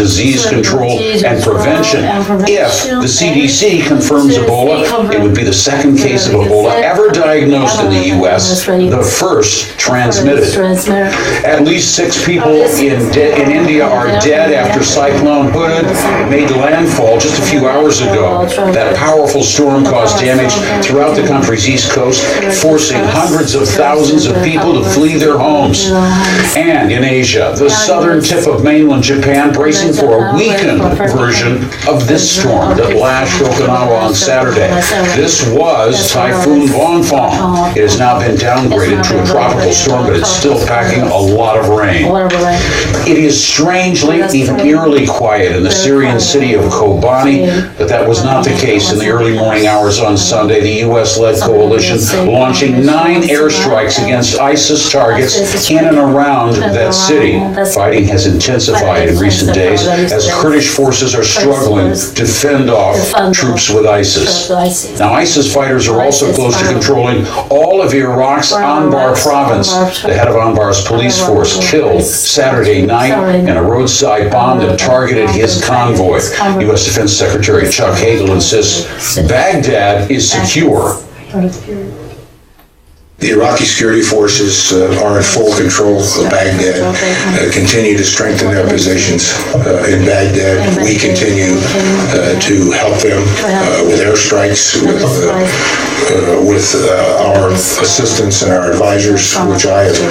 Disease Control and Prevention. If the CDC confirms Ebola, it would be the second case of Ebola ever diagnosed in the U.S., the first transmitted. At least 6 people in India are dead after Cyclone Hood made landfall just a few hours ago. That powerful storm caused damage throughout the country's east coast, forcing hundreds of thousands of people to flee their homes. And in Asia, the southern tip of mainland Japan bracing for a weakened version of this storm that lashed Okinawa on Saturday. This was Typhoon Bonfong. It has now been downgraded to a tropical storm, but it's still packing a lot of rain. It is strangely, even eerily quiet in the Syrian city of Kobani, but that was not the case in the early morning hours on Sunday. The U.S.-led coalition launching 9 airstrikes against ISIS targets in and around that city. Fighting has intensified in recent days as Kurdish forces are struggling to fend off troops with ISIS. Now, ISIS fighters are also close to controlling all of Iraq's Anbar province. The head of Anbar's police force killed Saturday night in a roadside bomb that targeted his convoy. U.S. Defense Secretary Chuck Hagel insists Baghdad is secure. The Iraqi security forces are in full control of Baghdad, continue to strengthen their positions in Baghdad. We continue to help them with airstrikes, with our assistants and our advisors, which I have,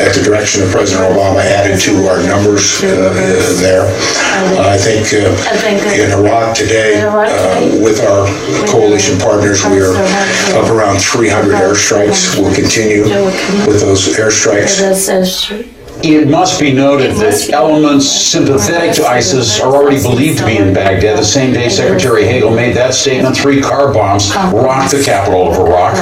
at the direction of President Obama, added to our numbers there. I think in Iraq today, with our coalition partners, we are up around 300 airstrikes. We'll continue with those airstrikes. It must be noted that elements sympathetic to ISIS are already believed to be in Baghdad. The same day Secretary Hagel made that statement, 3 car bombs rocked the capital of Iraq.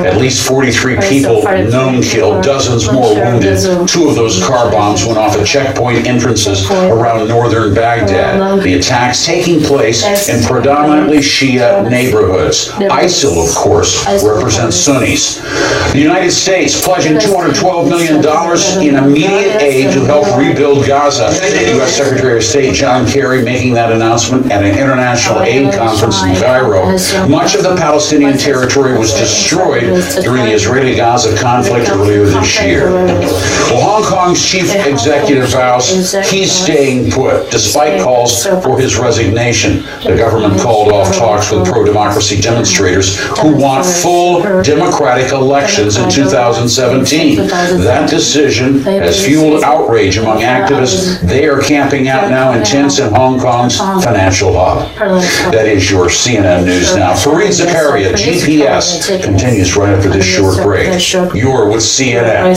At least 43 people known killed, dozens more wounded. 2 of those car bombs went off at checkpoint entrances around northern Baghdad. The attacks taking place in predominantly Shia neighborhoods. ISIL, of course, represents Sunnis. The United States pledging $212 million in immediate aid to help rebuild Gaza. U.S. Secretary of State John Kerry making that announcement at an international aid conference in Cairo. Much of the Palestinian territory was destroyed during the Israeli-Gaza conflict earlier this year. Well, Hong Kong's chief executive vows he's staying put, despite calls for his resignation. The government called off talks with pro-democracy demonstrators who want full democratic elections in 2017. That decision has fueled outrage among activists. They are camping out now in tents in Hong Kong's financial hub. That is your CNN News Now. Fareed Zakaria, GPS, continues right after this short break. You're with CNN.